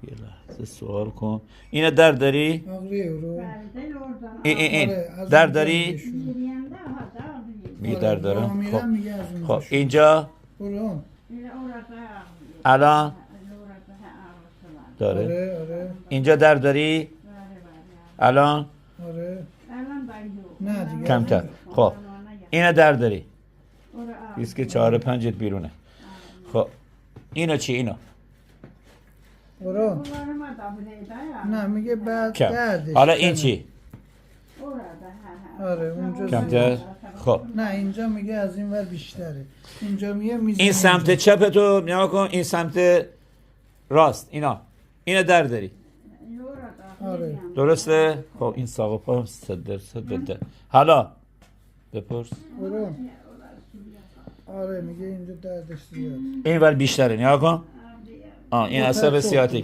یه لحظه سوال کن. اینه درد داری؟ Ağrıyor o. این از درد اونجا داری؟ میگه شروع. میگه درد دارم. آره، خب میگه از اونجا خب شروع. اینجا برو. الان داره. آره آره اینجا درد داری؟ الان آره. نه دیگه. کمتر. خب اینه درد داری؟ بیست که 4 5 بیرونه. خب اینو چی اینو؟ برو. نه میگه بعد کم. دردش. حالا این چی؟ آره اونجا کمتر. خب نه اینجا میگه از این ور بیشتره. اینجا میگه میزنه. این سمت چپ تو نگاه کن، این سمت راست اینا. اینو درد داری؟ آره. درسته؟ خب این ساق پا 100% بده. حالا بپرس. برو. آره میگه اینجا دردش زیاد. این ور بیشتره نگاه کن. این عصب سیاتیک